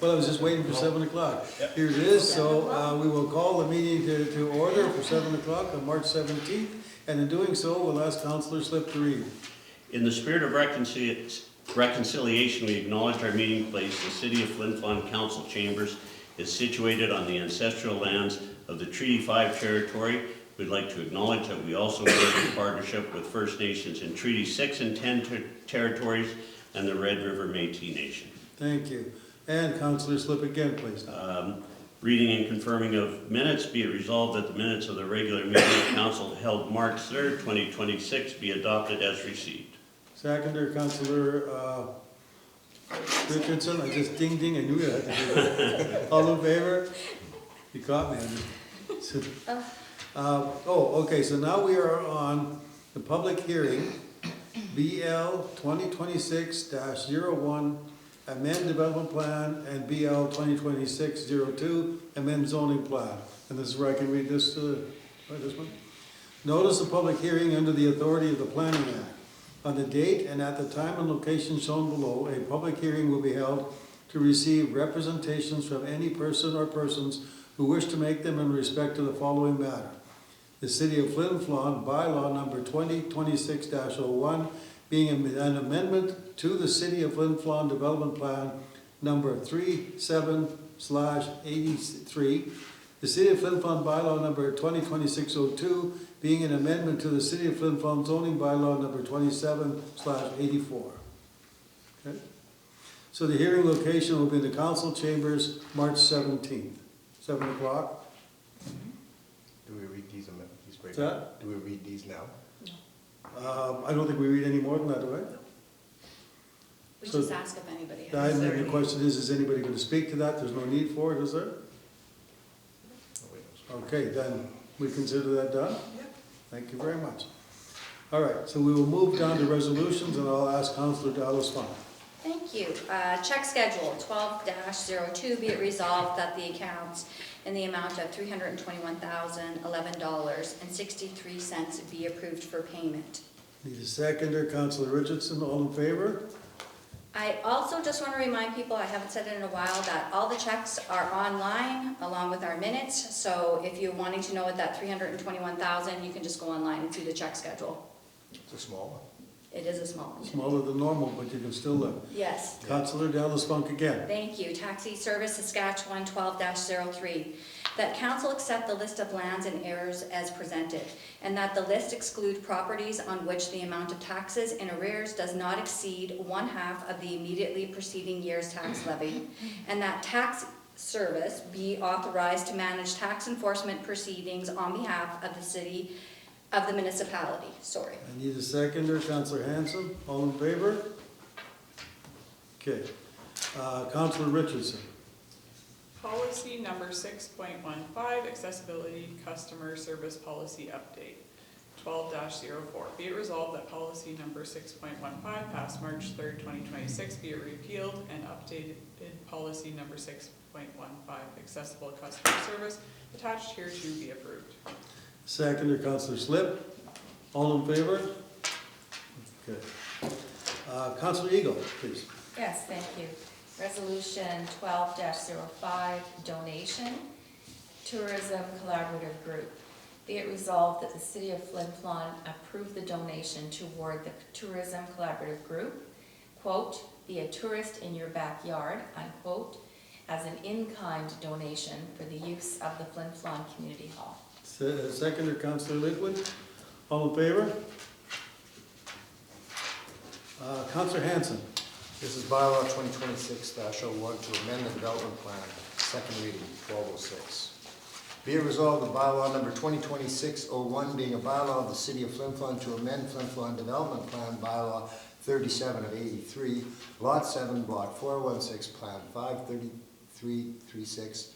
Well, I was just waiting for 7 o'clock. Yep. Here it is, so we will call the meeting to order for 7 o'clock on March 17th, and in doing so, we'll ask Councillor Slipp to read. In the spirit of reconciliation, we acknowledge our meeting place. The City of Flin Flon Council Chambers is situated on the ancestral lands of the Treaty 5 territory. We'd like to acknowledge that we also work in partnership with First Nations in Treaty 6 and 10 territories and the Red River Métis Nation. Thank you. And Councillor Slipp again, please. Reading and confirming of minutes, be it resolved that the minutes of the regular meeting of council held March 3rd, 2026 be adopted as received. Seconder, Councillor Richardson. I just ding ding, I knew you had to do that. All in favor? You caught me. Okay, so now we are on the public hearing, BL 2026-01, amend development plan, and BL 2026-02, amend zoning plan. And this is where I can read this, this one. Notice of public hearing under the authority of the Planning Act. On the date and at the time and location shown below, a public hearing will be held to receive representations from any person or persons who wish to make them in respect to the following matter. The City of Flin Flon bylaw number 2026-01 being an amendment to the City of Flin Flon Development Plan number 37/83. The City of Flin Flon bylaw number 2026-02 being an amendment to the City of Flin Flon zoning bylaw number 27/84. Okay. So the hearing location will be in the council chambers March 17th, 7 o'clock. Do we read these amendments? That? Do we read these now? I don't think we read any more than that, do I? We So just ask if anybody has. The question is anybody going to speak to that? There's no need for it, is there? Okay, then we consider that done? Yep. Thank you very much. All right, so we will move down to resolutions, and I'll ask Councillor Dallas-Fon. Thank you. Check schedule 12-02, be it resolved that the accounts in the amount of $321,011.63 be approved for payment. Need a seconder, Councillor Richardson, all in favor? I also just want to remind people, I haven't said it in a while, that all the checks are online along with our minutes. So if you're wanting to know what that $321,000, you can just go online and see the check schedule. It's a small one. It is a small one. Smaller than normal, but you can still live. Yes. Councillor Dallas-Fon again. Thank you. TAXervice Saskatchewan 12-03. That council accept the list of lands and errors as presented, and that the list exclude properties on which the amount of taxes in arrears does not exceed 1/2 of the immediately preceding year's tax levy, and that TAXervice be authorized to manage tax enforcement proceedings on behalf of the city of the municipality. Sorry. I need a seconder, Councillor Hanson, all in favor? Okay. Councillor Richardson. Policy number 6.15, accessibility customer service policy update, 12-04. Be it resolved that policy number 6.15 passed March 3rd, 2026 be it repealed and updated policy number 6.15, accessible customer service, attached here to be approved. Seconder, Councillor Slipp, all in favor? Okay. Councillor Eagle, please. Yes, thank you. Resolution 12-05, donation, tourism collaborative group. Be it resolved that the City of Flin Flon approve the donation toward the tourism collaborative group, quote, be a tourist in your backyard, unquote, as an in-kind donation for the use of the Flin Flon Community Hall. Seconder, Councillor Liquid, all in favor? Councillor Hanson. This is bylaw 2026-01 to amend the development plan, second reading, 1206. Be it resolved that bylaw number 2026-01 being a bylaw of the City of Flin Flon to amend Flin Flon Development Plan bylaw 37/83, Lot 7, Block 416, Plan 53336,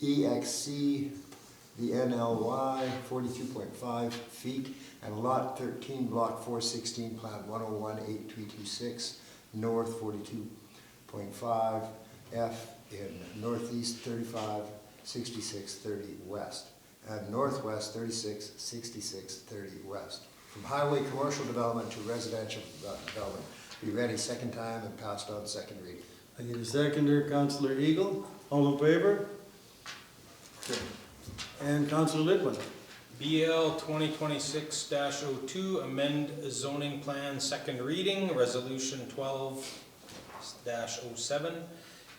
EXC the NLY 42.5 feet, and Lot 13, Block 416, Plan 101-8326, North 42.5 F in Northeast 35-66-30 West, and Northwest 36-66-30 West. From highway commercial development to residential development. Be ready second time and passed on second reading. I need a seconder, Councillor Eagle. All in favor? Okay. And Councillor Litwin. BL 2026-02, amend zoning plan, second reading, resolution 12-07.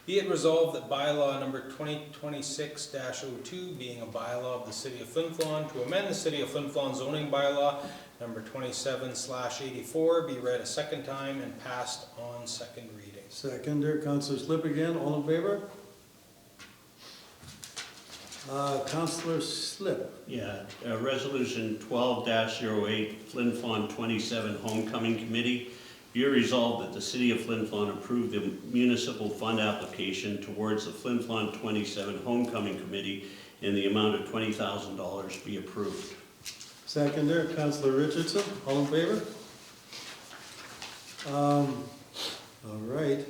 Be it resolved that bylaw number 2026-02, being a bylaw of the City of Flin Flon, to amend the City of Flin Flon zoning bylaw number 27/84, be read a second time and passed on second reading. Seconder, Councillor Slipp again. All in favor? Councillor Slipp. Yeah, resolution 12-08, Flin Flon 27 Homecoming Committee. Be it resolved that the City of Flin Flon approve the municipal fund application towards the Flin Flon 27 Homecoming Committee in the amount of $20,000 be approved. Seconder, Councillor Richardson. All in favor? All right.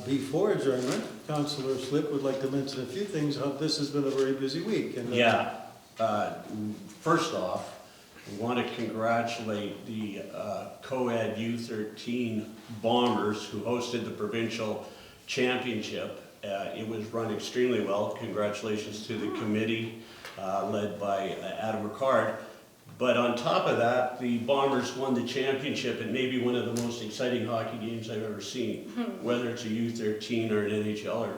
Before adjournment, Councillor Slipp would like to mention a few things. This has been a very busy week. And, Yeah, first off, we want to congratulate the co-ed U13 Bombers who hosted the provincial championship. It was run extremely well. Congratulations to the committee led by Adam Ricard. But on top of that, the Bombers won the championship in maybe one of the most exciting hockey games I've ever seen, whether it's a U13 or an NHL.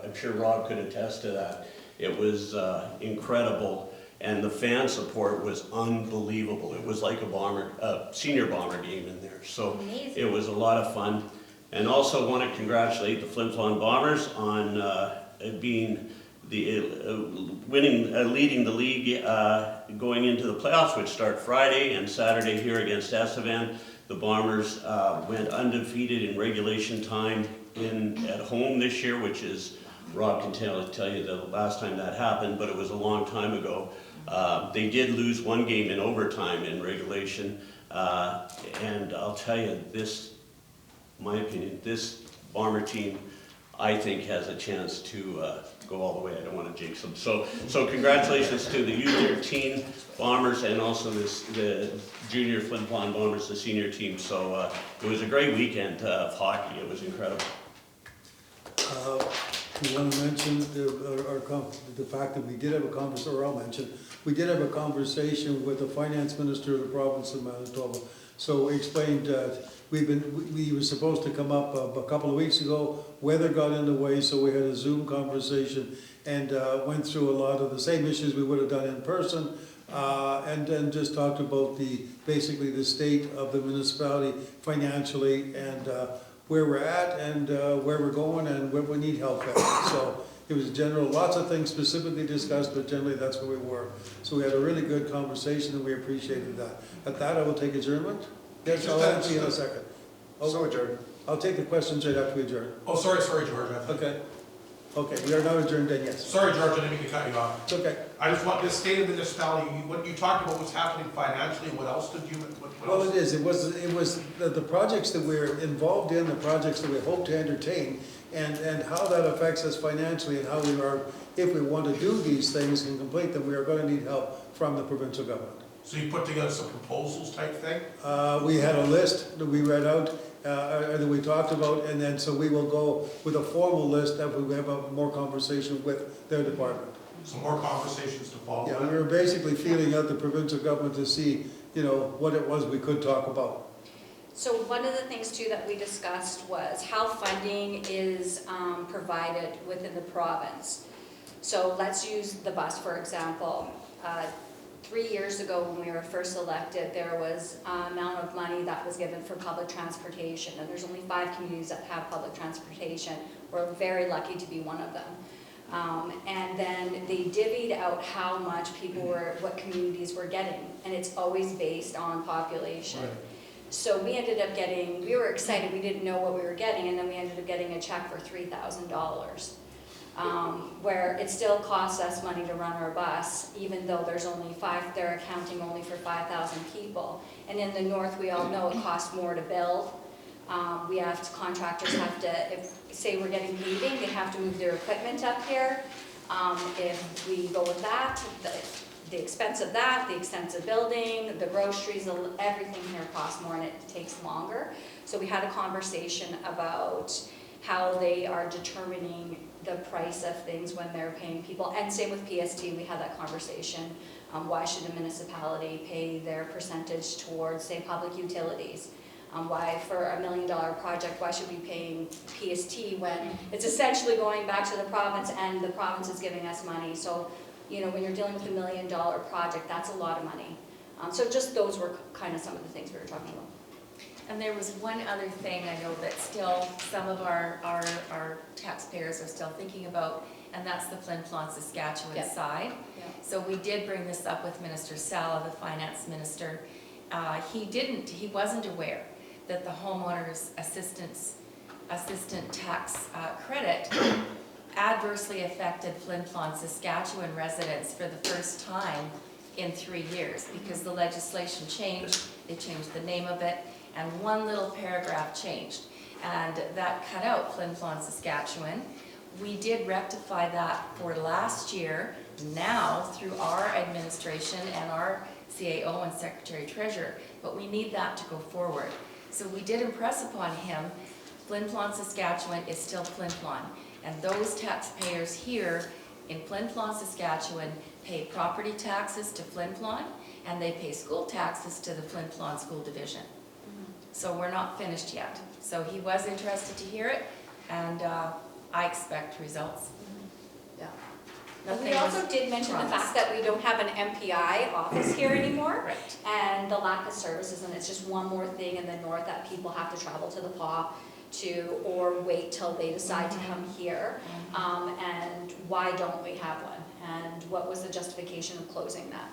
I'm sure Rob could attest to that. It was incredible, and the fan support was unbelievable. It was like a senior Bomber game in there. So Amazing. it was a lot of fun. And also want to congratulate the Flin Flon Bombers on being leading the league going into the playoffs, which start Friday and Saturday here against Estevan. The Bombers went undefeated in regulation time at home this year, which is, Rob can tell you the last time that happened, but it was a long time ago. They did lose one game in overtime in regulation, and I'll tell you this, my opinion, this Bomber team, I think, has a chance to go all the way. I don't want to jinx them. So congratulations to the U13 Bombers and also the junior Flin Flon Bombers, the senior team. So it was a great weekend of hockey. It was incredible. You want to mention the fact that we did have a conversation, or I'll mention, we did have a conversation with the finance minister of the province of Manitoba. So we explained that we were supposed to come up a couple of weeks ago. Weather got in the way, so we had a Zoom conversation and went through a lot of the same issues we would have done in person, and then just talked about basically the state of the municipality financially and where we're at and where we're going and where we need help at. So it was general, lots of things specifically discussed, but generally that's where we were. So we had a really good conversation and we appreciated that. At that, I will take adjournment. Yes, I'll answer you in a second. So adjourned. I'll take the questions right after we adjourn. Oh, sorry, George. Okay. Okay, we are now adjourned then, yes. Sorry, George, I didn't mean to cut you off. It's okay. I just want this state of the municipality, what you talked about what's happening financially, what else did you, what Well, else? it is. It was the projects that we're involved in, the projects that we hope to entertain, and how that affects us financially and how we are, if we want to do these things and complete them, we are going to need help from the provincial government. So you put together some proposals type thing? We had a list that we read out, that we talked about, and then so we will go with a formal list after we have a more conversation with their department. Some more conversations to follow? Yeah, we were basically feeling out the provincial government to see, what it was we could talk about. So one of the things too that we discussed was how funding is provided within the province. So let's use the bus, for example. 3 years ago when we were first elected, there was an amount of money that was given for public transportation, and there's only 5 communities that have public transportation. We're very lucky to be one of them. And then they divvied out how much what communities were getting, and it's always based on population. Right. So we ended up we were excited, we didn't know what we were getting, and then we ended up getting a check for $3,000. Where it still costs us money to run our bus, even though there's only they're accounting only for 5,000 people. And in the north, we all know it costs more to build. Contractors have to, if say we're getting paving, they have to move their equipment up here. If we go with that, the expense of that, the extensive building, the groceries, everything here costs more and it takes longer. So we had a conversation about how they are determining the price of things when they're paying people. And same with PST, we had that conversation. Why should a municipality pay their percentage towards, say, public utilities? Why for $1 million project, why should we be paying PST when it's essentially going back to the province and the province is giving us money? So, you know, when you're dealing with $1 million project, that's a lot of money. So just those were kind of some of the things we were talking about. And there was one other thing I know that still some of our taxpayers are still thinking about, and that's the Flin Flon Saskatchewan Yeah. side. Yeah. So we did bring this up with Minister Sala, the finance minister. He wasn't aware that the homeowner's assistant tax credit adversely affected Flin Flon Saskatchewan residents for the first time in 3 years, because the legislation changed, they changed the name of it, and one little paragraph changed. And that cut out Flin Flon Saskatchewan. We did rectify that for last year, now through our administration and our CAO and Secretary Treasurer, but we need that to go forward. So we did impress upon him, Flin Flon Saskatchewan is still Flin Flon, and those taxpayers here in Flin Flon Saskatchewan pay property taxes to Flin Flon, and they pay school taxes to the Flin Flon School Division. So we're not finished yet. So he was interested to hear it, and I expect results. Yeah. Nothing We also was did mention the promised. fact that we don't have an MPI office here anymore. Right. And the lack of services, and it's just one more thing in the north that people have to travel to the PAW to, or wait till they decide to come here. And why don't we have one? And what was the justification of closing that?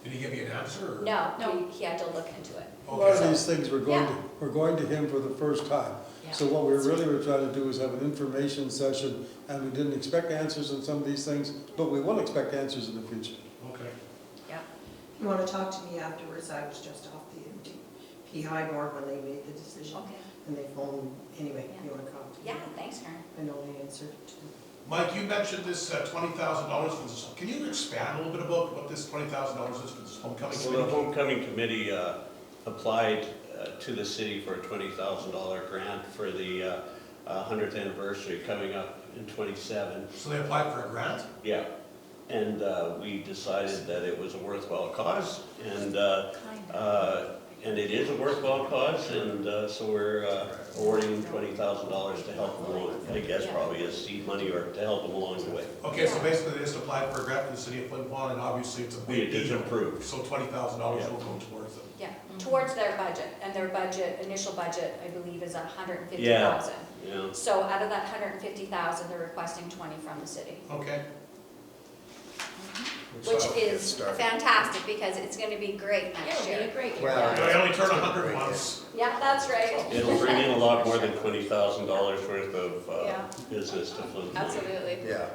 Did he give you an answer? Or? No, he had to look into it. A lot of Okay. these things we're going to him for the first time. Yeah. So what we really were trying to do is have an information session, and we didn't expect answers on some of these things, but we will expect answers in the future. Okay. Yeah. You want to talk to me afterwards? I was just off the PI board when they made the decision. Okay. And they phoned, anyway, Yeah. you want to talk to me? Yeah, thanks, Karen. I know the answer to. Mike, you mentioned this $20,000 for this. Can you expand a little bit about what this $20,000 is for this homecoming So the committee? homecoming committee applied to the city for a $20,000 grant for the 100th anniversary coming up in '27. So they applied for a grant? Yeah, and we decided that it was a worthwhile cause, and it is a worthwhile cause, and so we're awarding $20,000 to help them along. I guess probably as seed money or to help them along the way. Okay, so basically they just applied for a grant from the city of Flin Flon, and obviously it's a big It's deal. approved. So $20,000 will go towards it. Yeah, towards their budget, and their budget, initial budget, I believe, is 150,000. Yeah. So out of that 150,000, they're requesting 20 from the city, Okay. which is fantastic because it's gonna be great Yeah, next it'll be a year. great year. Well, They only turn 100 once. Yeah, that's right. It'll bring in a lot more than $20,000 worth of Yeah. business to Flin Flon. Absolutely. Yeah.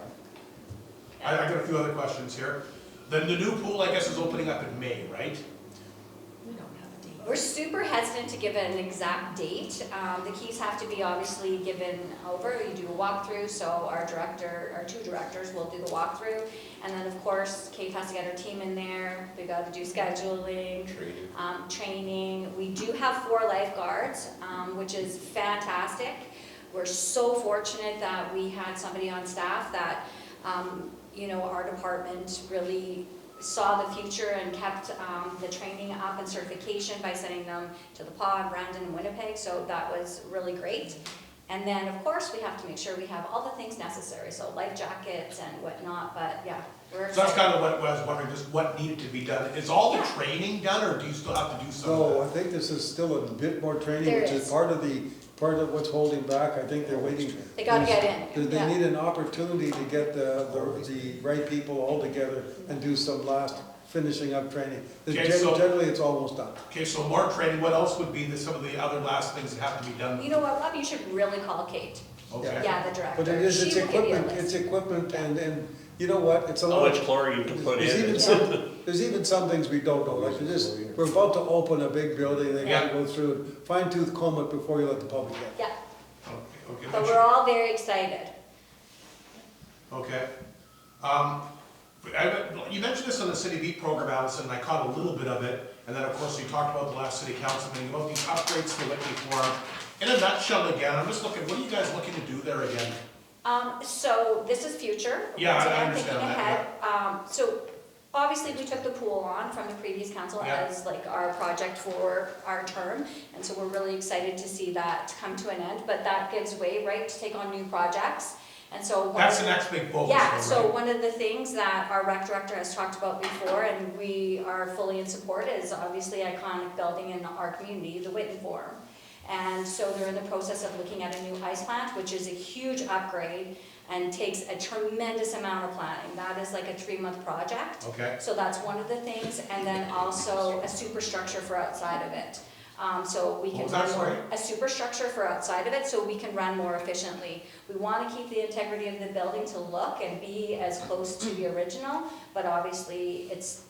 I got a few other questions here. Then the new pool, I guess, is opening up in May, right? We don't have a date. We're super hesitant to give it an exact date. The keys have to be obviously given over. You do a walkthrough, so our two directors will do the walkthrough. And then, of course, Kate has to get her team in there. We got to do scheduling, Training. training. We do have 4 lifeguards, which is fantastic. We're so fortunate that we had somebody on staff that, our department really saw the future and kept the training up and certification by sending them to the PAW in Brandon and Winnipeg, so that was really great. And then, of course, we have to make sure we have all the things necessary, so life jackets and whatnot, but yeah, we're So that's excited. kind of what I was wondering, just what needed to be done. Is all the Yeah. training done, or do you still have to do some So I of think this is still a bit more training, There which is. is part of what's holding back. I think they're waiting. They gotta get in. They Yeah. need an opportunity to get the right people all together and do some last finishing up training. Okay, so- Generally, it's almost done. that? Okay, so more training, what else would be some of the other last things that have to be done? You know what, Rob, you should really call Kate. Okay. Yeah, the director. But it's She will give you a equipment, list. and you know what, it's a How lot. much chlorine to put There's in? even some things we don't know, like we're about to open a big building, they gotta go through it, fine tooth comb it before you let the public in. Yeah, Okay, but we're all very excited. Okay. You mentioned this on the City Beat program, Allison, and I caught a little bit of it. And then, of course, you talked about the last city council meeting, about these upgrades to Whitney Forum. In a nutshell again, I'm just looking, what are you guys looking to do there again? So this is future. Yeah, Once I again, understand thinking that, ahead. So obviously, we took the pool on from the previous council Yeah. as like our project for our term. And so we're really excited to see that come to an end, but that gives way, right, to take on new projects. And so. That's the next big focus, Yeah, though, so right? one of the things that our rec director has talked about before, and we are fully in support, is obviously iconic building in our community, the Whitney Forum. And so they're in the process of looking at a new ice plant, which is a huge upgrade and takes a tremendous amount of planning. That is like a 3-month project. Okay. So that's one of the things, and then also a superstructure for outside of it. So we What can was run that, more, sorry? a superstructure for outside of it, so we can run more efficiently. We want to keep the integrity of the building to look and be as close to the original, but obviously it's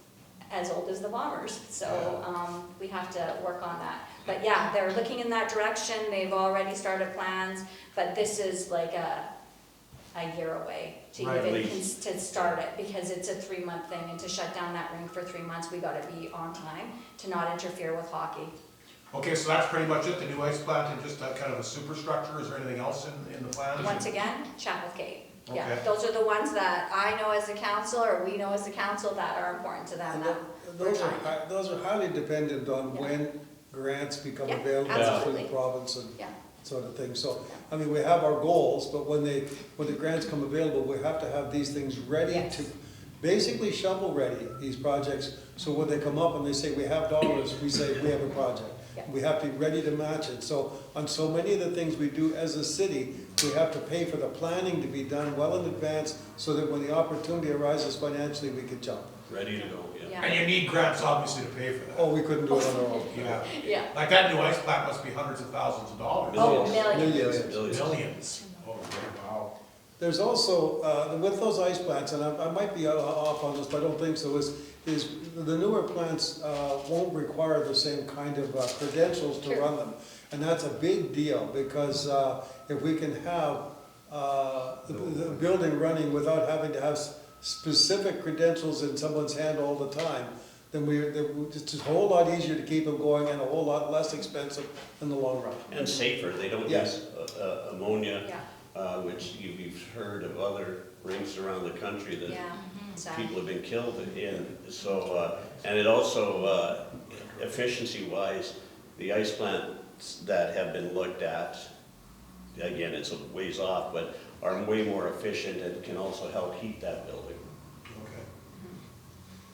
as old as the Bombers, so we have to work on that. But yeah, they're looking in that direction, they've already started plans, but this is like a year away to Right. even to start it, because it's a 3-month thing, and to shut down that rink for 3 months, we gotta be on time to not interfere with hockey. Okay, so that's pretty much it, the new ice plant and just kind of a superstructure, is there anything else in the plans? Once again, chat with Kate. Yeah, Okay. those are the ones that I know as a council, or we know as a council, that are important to them. And that we're those trying. those are highly dependent on Yeah. when grants become Yeah, available to absolutely. the province and Yeah. sort of thing. So, I mean, we have our goals, but when the grants come available, we have to have these things ready Yes. to, basically shovel ready, these projects. So when they come up and they say, we have dollars, we say, we have a project. Yeah. We have to be ready to match it. So on so many of the things we do as a city, we have to pay for the planning to be done well in advance, so that when the opportunity arises financially, we can jump. Ready to go, yeah. Yeah. And you need grants, obviously, to pay for that. Oh, we couldn't do it on our own. Yeah. Yeah. Like that new ice plant must be hundreds of thousands of dollars. Oh, Millions. millions. Millions. Millions. Oh, wow. There's also, with those ice plants, and I might be off on this, but I don't think so, is the newer plants won't require the same kind of credentials to Sure. run them. And that's a big deal, because if we can have the building running without having to have specific credentials in someone's hand all the time, then it's a whole lot easier to keep them going and a whole lot less expensive in the long run. And safer, they don't Yes. use ammonia, Yeah, which you've heard of other rinks around the country that yeah, exactly. people have been killed in. So, and it also, efficiency-wise, the ice plants that have been looked at, again, it's a ways off, but are way more efficient and can also help heat that building. Okay.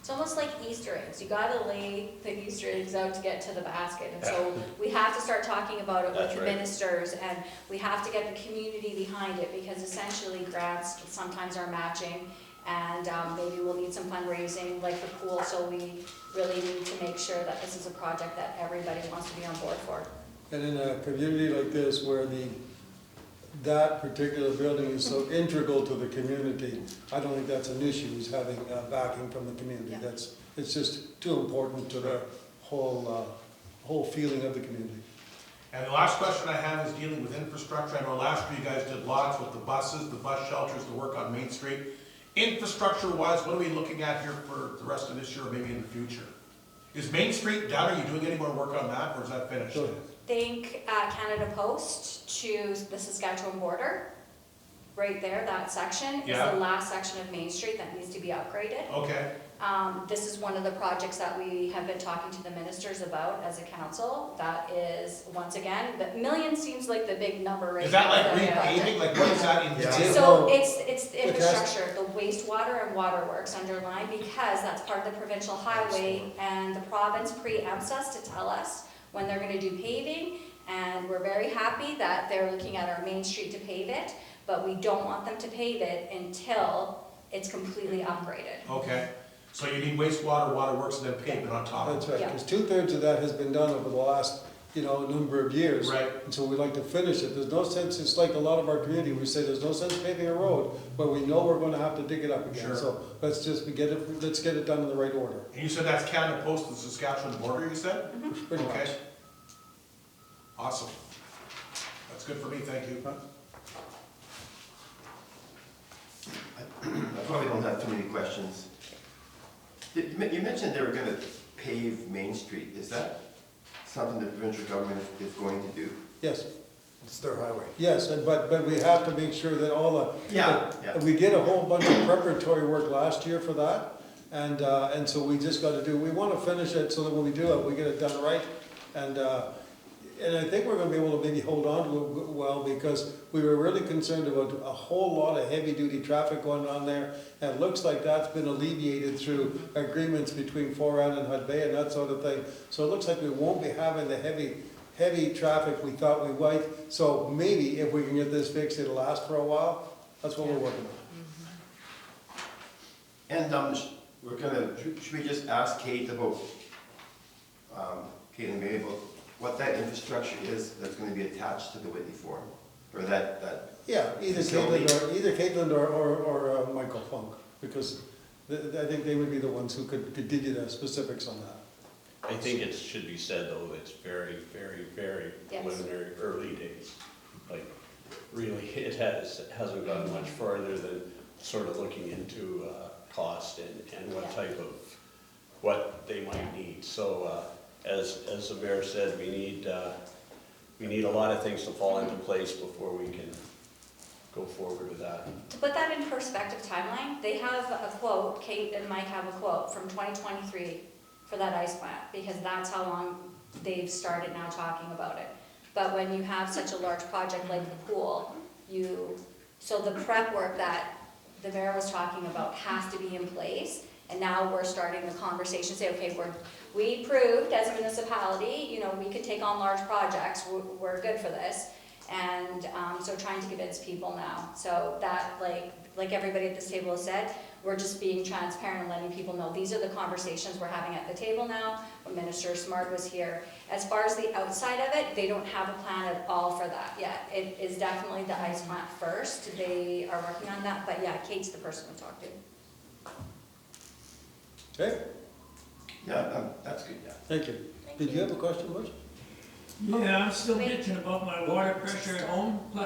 It's almost like Easter eggs. You gotta lay the Easter eggs out to get to the basket. And so we have to start talking about it That's with right. ministers, and we have to get the community behind it, because essentially grants sometimes are matching, and maybe we'll need some fundraising like the pool. So we really need to make sure that this is a project that everybody wants to be on board for. And in a community like this, where that particular building is so integral to the community, I don't think that's an issue, is having backing from the community. Yeah. It's just too important to the whole feeling of the community. And the last question I have is dealing with infrastructure. I know last year you guys did lots with the buses, the bus shelters, the work on Main Street. Infrastructure-wise, what are we looking at here for the rest of this year or maybe in the future? Is Main Street down? Are you doing any more work on that, or is that finished? Sure. Think Canada Post to the Saskatchewan border, right there, that section is Yeah. the last section of Main Street that needs to be upgraded. Okay, This is one of the projects that we have been talking to the ministers about as a council. That is, once again, the million seems like the big number right now. is that like for the project. repaving? Like what is that in? Yeah. So No. it's the It has- infrastructure, the wastewater and waterworks underlined, because that's part of the provincial highway, and the province preempts us to tell us when they're gonna do paving, and we're very happy that they're looking at our Main Street to pave it, but we don't want them to pave it until it's completely upgraded. Okay, so you need wastewater, waterworks, and then pavement on top of That's it. right, Yeah. because 2/3 of that has been done over the last, number of years. Right. And so we'd like to finish it. There's no sense, it's like a lot of our community, we say there's no sense paving a road, but we know we're gonna have to dig it up again. Sure. So let's get it done in the right order, And you said that's Canada Post and Saskatchewan border, you said? pretty Okay. much. Awesome. That's good for me, thank you. I probably don't have too many questions. You mentioned they were gonna pave Main Street. Is that something the provincial government is going to do? Yes, It's their highway. yes, but we have to make sure that all the. Yeah. We did a whole bunch of preparatory work last year for that, and so we just gotta do, we wanna finish it so that when we do it, we get it done right. And I think we're gonna be able to maybe hold on to it well, because we were really concerned about a whole lot of heavy-duty traffic going on there. And it looks like that's been alleviated through agreements between Foran and Hud Bay and that sort of thing. So it looks like we won't be having the heavy traffic we thought we might. So maybe if we can get this fixed, it'll last for a while. That's what we're working on. And should we just ask Kate about, Kate and Mary, about what that infrastructure is that's going to be attached to the Whitney Forum? Or that Yeah, either facility? Caitlin or Michael Funk, because I think they would be the ones who could give you the specifics on that. I think it should be said, though, it's very, very, very Yes. preliminary, early days. Like, really, it hasn't gone much further than sort of looking into cost and what Yeah. type of, what they might need. So, as the mayor said, we need a lot of things to fall into place before we can go forward with that. To put that in perspective timeline, they have a quote, Kate and Mike have a quote from 2023 for that ice plant, because that's how long they've started now talking about it. But when you have such a large project like the pool, so the prep work that the mayor was talking about has to be in place. And now we're starting the conversation, say, okay, we proved as a municipality, we could take on large projects, we're good for this. And so trying to convince people now. So that, like everybody at this table has said, we're just being transparent and letting people know these are the conversations we're having at the table now. When Minister Smart was here. As far as the outside of it, they don't have a plan at all for that yet. It is definitely the ice plant first. They are working on that, but yeah, Kate's the person to talk to. Okay, Yeah, that's good, yeah. thank you. Did you have a question, Butch? Yeah, I'm still Wait. bitching about my water pressure at home, plus